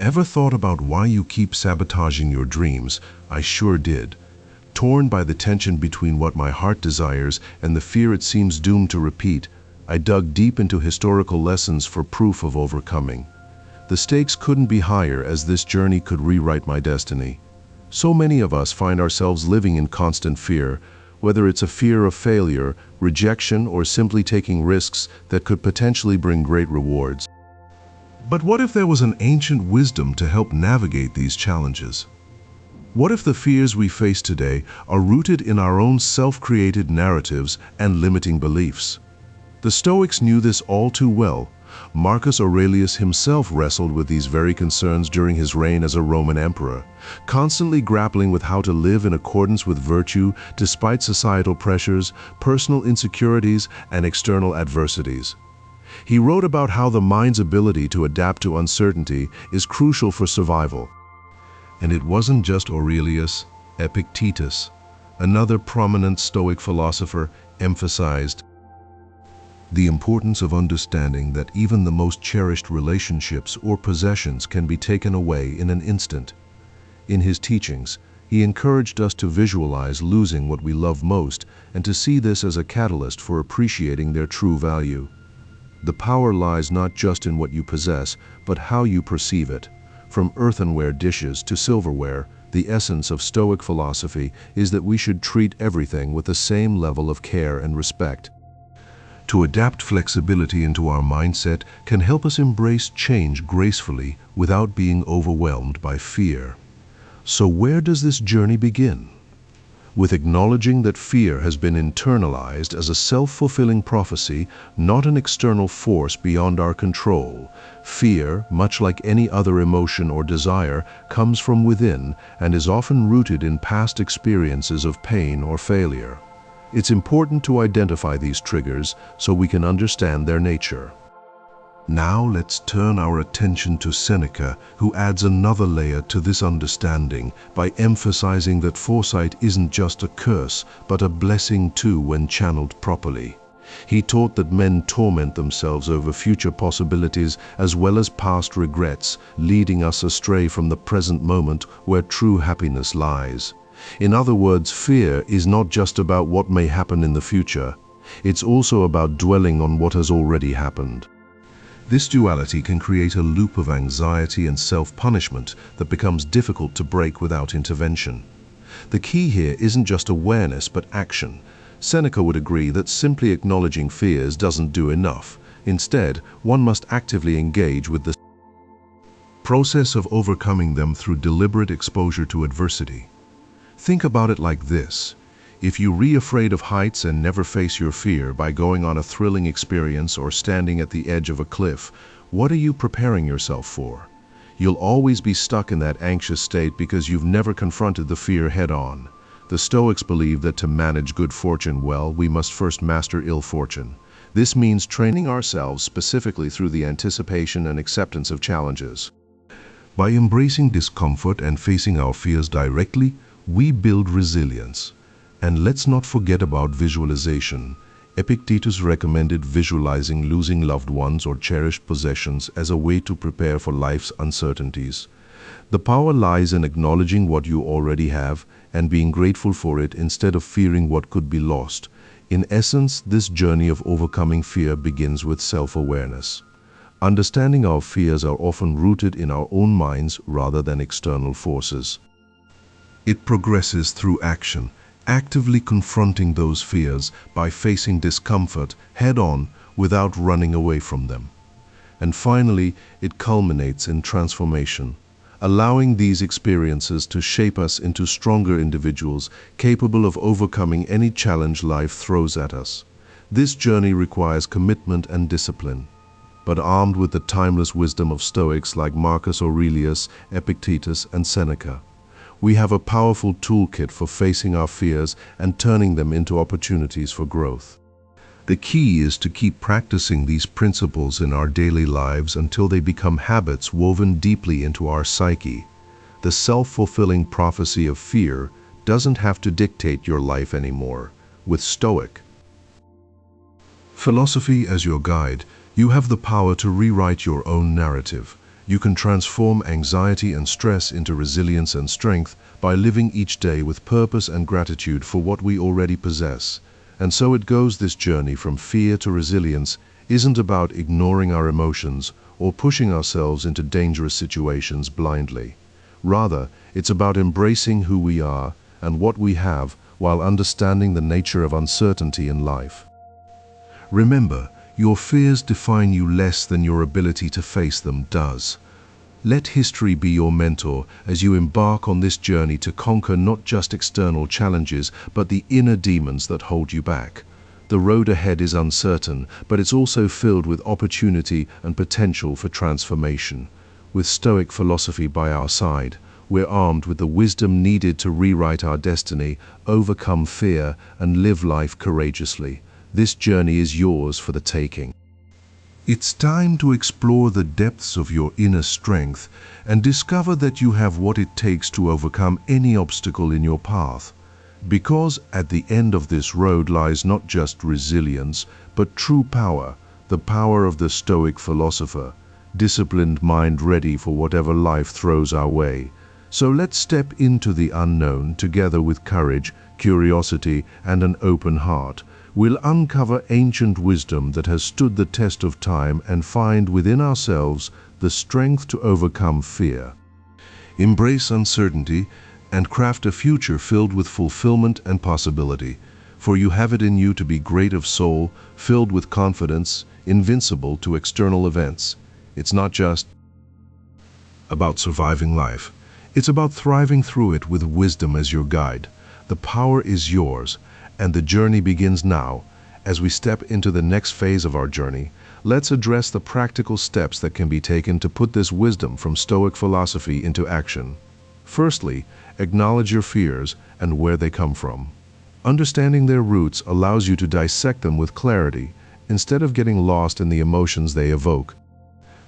Ever thought about why you keep sabotaging your dreams? I sure did. Torn by the tension between what my heart desires and the fear it seems doomed to repeat, I dug deep into historical lessons for proof of overcoming. The stakes couldn't be higher, as this journey could rewrite my destiny. So many of us find ourselves living in constant fear, whether it's a fear of failure, rejection, or simply taking risks that could potentially bring great rewards. But what if there was an ancient wisdom to help navigate these challenges? What if the fears we face today are rooted in our own self-created narratives and limiting beliefs? The Stoics knew this all too well. Marcus Aurelius himself wrestled with these very concerns during his reign as a Roman emperor, constantly grappling with how to live in accordance with virtue despite societal pressures, personal insecurities, and external adversities. He wrote about how the mind's ability to adapt to uncertainty is crucial for survival. And it wasn't just Aurelius. Epictetus, another prominent Stoic philosopher, emphasized the importance of understanding that even the most cherished relationships or possessions can be taken away in an instant. In his teachings, he encouraged us to visualize losing what we love most and to see this as a catalyst for appreciating their true value. The power lies not just in what you possess, but how you perceive it. From earthenware dishes to silverware, the essence of Stoic philosophy is that we should treat everything with the same level of care and respect. To adapt flexibility into our mindset can help us embrace change gracefully without being overwhelmed by fear. So where does this journey begin? With acknowledging that fear has been internalized as a self-fulfilling prophecy, not an external force beyond our control. Fear, much like any other emotion or desire, comes from within and is often rooted in past experiences of pain or failure. It's important to identify these triggers so we can understand their nature. Now let's turn our attention to Seneca, who adds another layer to this understanding by emphasizing that foresight isn't just a curse, but a blessing too when channeled properly. He taught that men torment themselves over future possibilities as well as past regrets, leading us astray from the present moment where true happiness lies. In other words, fear is not just about what may happen in the future. It's also about dwelling on what has already happened. This duality can create a loop of anxiety and self-punishment that becomes difficult to break without intervention. The key here isn't just awareness, but action. Seneca would agree that simply acknowledging fears doesn't do enough. Instead, one must actively engage with the process of overcoming them through deliberate exposure to adversity. Think about it like this. If you are afraid of heights and never face your fear by going on a thrilling experience or standing at the edge of a cliff, what are you preparing yourself for? You'll always be stuck in that anxious state because you've never confronted the fear head-on. The Stoics believe that to manage good fortune well, we must first master ill fortune. This means training ourselves specifically through the anticipation and acceptance of challenges. By embracing discomfort and facing our fears directly, we build resilience. And let's not forget about visualization. Epictetus recommended visualizing losing loved ones or cherished possessions as a way to prepare for life's uncertainties. The power lies in acknowledging what you already have and being grateful for it instead of fearing what could be lost. In essence, this journey of overcoming fear begins with self-awareness. Understanding our fears are often rooted in our own minds rather than external forces. It progresses through action, actively confronting those fears by facing discomfort head-on without running away from them. And finally, it culminates in transformation, allowing these experiences to shape us into stronger individuals capable of overcoming any challenge life throws at us. This journey requires commitment and discipline, but armed with the timeless wisdom of Stoics like Marcus Aurelius, Epictetus, and Seneca, we have a powerful toolkit for facing our fears and turning them into opportunities for growth. The key is to keep practicing these principles in our daily lives until they become habits woven deeply into our psyche. The self-fulfilling prophecy of fear doesn't have to dictate your life anymore. With Stoic philosophy as your guide, you have the power to rewrite your own narrative. You can transform anxiety and stress into resilience and strength by living each day with purpose and gratitude for what we already possess. And so it goes. This journey from fear to resilience isn't about ignoring our emotions or pushing ourselves into dangerous situations blindly. Rather, it's about embracing who we are and what we have while understanding the nature of uncertainty in life. Remember, your fears define you less than your ability to face them does. Let history be your mentor as you embark on this journey to conquer not just external challenges, but the inner demons that hold you back. The road ahead is uncertain, but it's also filled with opportunity and potential for transformation. With Stoic philosophy by our side, we're armed with the wisdom needed to rewrite our destiny, overcome fear, and live life courageously. This journey is yours for the taking. It's time to explore the depths of your inner strength and discover that you have what it takes to overcome any obstacle in your path. Because at the end of this road lies not just resilience, but true power, the power of the Stoic philosopher, disciplined mind ready for whatever life throws our way. So let's step into the unknown together with courage, curiosity, and an open heart. We'll uncover ancient wisdom that has stood the test of time and find within ourselves the strength to overcome fear. Embrace uncertainty and craft a future filled with fulfillment and possibility. For you have it in you to be great of soul, filled with confidence, invincible to external events. It's not just about surviving life. It's about thriving through it with wisdom as your guide. The power is yours, and the journey begins now. As we step into the next phase of our journey, let's address the practical steps that can be taken to put this wisdom from Stoic philosophy into action. Firstly, acknowledge your fears and where they come from. Understanding their roots allows you to dissect them with clarity, instead of getting lost in the emotions they evoke.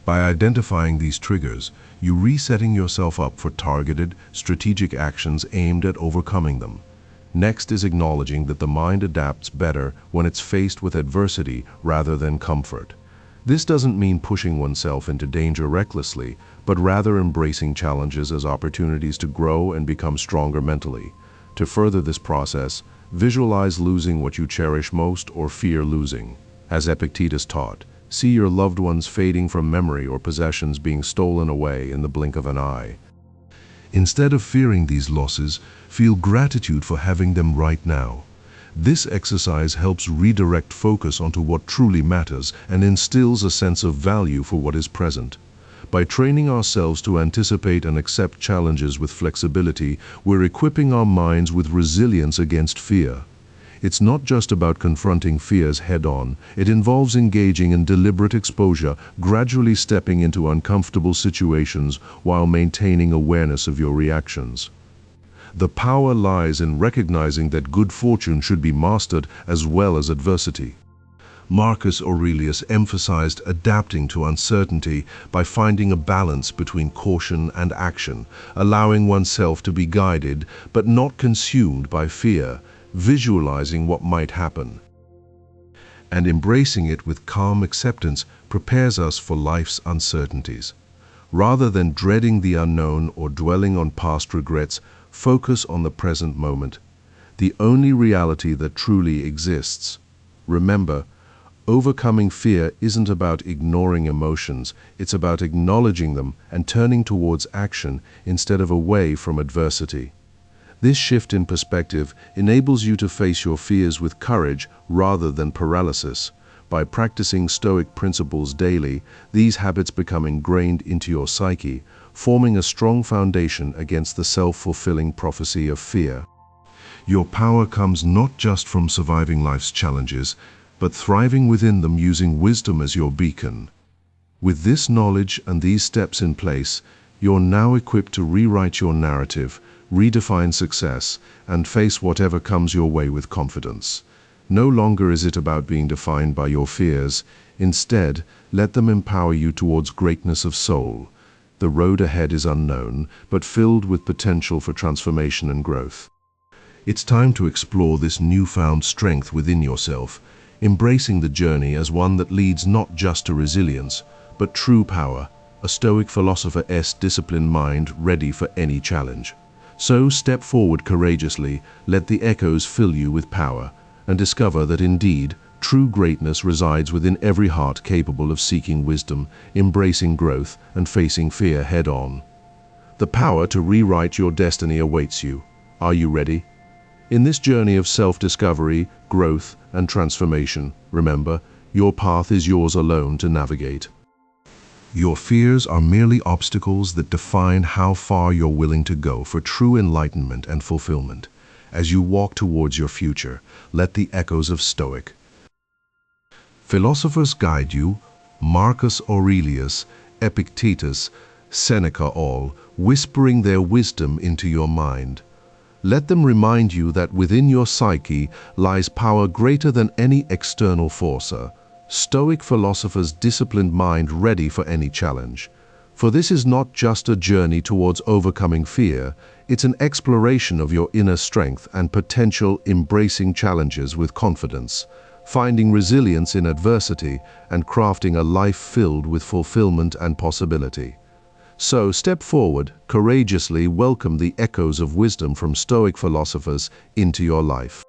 By identifying these triggers, you're resetting yourself up for targeted, strategic actions aimed at overcoming them. Next is acknowledging that the mind adapts better when it's faced with adversity rather than comfort. This doesn't mean pushing oneself into danger recklessly, but rather embracing challenges as opportunities to grow and become stronger mentally. To further this process, visualize losing what you cherish most or fear losing. As Epictetus taught, see your loved ones fading from memory or possessions being stolen away in the blink of an eye. Instead of fearing these losses, feel gratitude for having them right now. This exercise helps redirect focus onto what truly matters and instills a sense of value for what is present. By training ourselves to anticipate and accept challenges with flexibility, we're equipping our minds with resilience against fear. It's not just about confronting fears head-on. It involves engaging in deliberate exposure, gradually stepping into uncomfortable situations while maintaining awareness of your reactions. The power lies in recognizing that good fortune should be mastered as well as adversity. Marcus Aurelius emphasized adapting to uncertainty by finding a balance between caution and action, allowing oneself to be guided but not consumed by fear, visualizing what might happen, and embracing it with calm acceptance prepares us for life's uncertainties. Rather than dreading the unknown or dwelling on past regrets, focus on the present moment, the only reality that truly exists. Remember, overcoming fear isn't about ignoring emotions, it's about acknowledging them and turning towards action instead of away from adversity. This shift in perspective enables you to face your fears with courage rather than paralysis. By practicing Stoic principles daily, these habits become ingrained into your psyche, forming a strong foundation against the self-fulfilling prophecy of fear. Your power comes not just from surviving life's challenges, but thriving within them using wisdom as your beacon. With this knowledge and these steps in place, you're now equipped to rewrite your narrative, redefine success, and face whatever comes your way with confidence. No longer is it about being defined by your fears. Instead, let them empower you towards greatness of soul. The road ahead is unknown, but filled with potential for transformation and growth. It's time to explore this newfound strength within yourself, embracing the journey as one that leads not just to resilience, but true power. a Stoic philosopher's disciplined mind ready for any challenge. So step forward courageously, let the echoes fill you with power, and discover that indeed, true greatness resides within every heart capable of seeking wisdom, embracing growth, and facing fear head-on. The power to rewrite your destiny awaits you. Are you ready? In this journey of self-discovery, growth, and transformation, remember, your path is yours alone to navigate. Your fears are merely obstacles that define how far you're willing to go for true enlightenment and fulfillment. As you walk towards your future, let the echoes of Stoic philosophers guide you, Marcus Aurelius, Epictetus, Seneca all, whispering their wisdom into your mind. Let them remind you that within your psyche lies power greater than any external forcer. Stoic philosophers' disciplined mind ready for any challenge. For this is not just a journey towards overcoming fear, it's an exploration of your inner strength and potential, embracing challenges with confidence, finding resilience in adversity, and crafting a life filled with fulfillment and possibility. So step forward, courageously welcome the echoes of wisdom from Stoic philosophers into your life.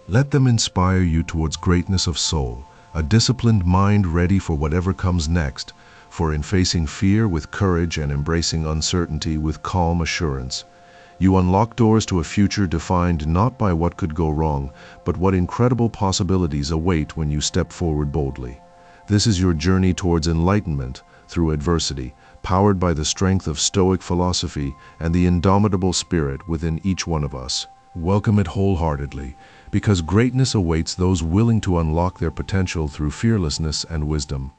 Let them inspire you towards greatness of soul, a disciplined mind ready for whatever comes next, for in facing fear with courage and embracing uncertainty with calm assurance, you unlock doors to a future defined not by what could go wrong, but what incredible possibilities await when you step forward boldly. This is your journey towards enlightenment through adversity, powered by the strength of Stoic philosophy and the indomitable spirit within each one of us. Welcome it wholeheartedly, because greatness awaits those willing to unlock their potential through fearlessness and wisdom.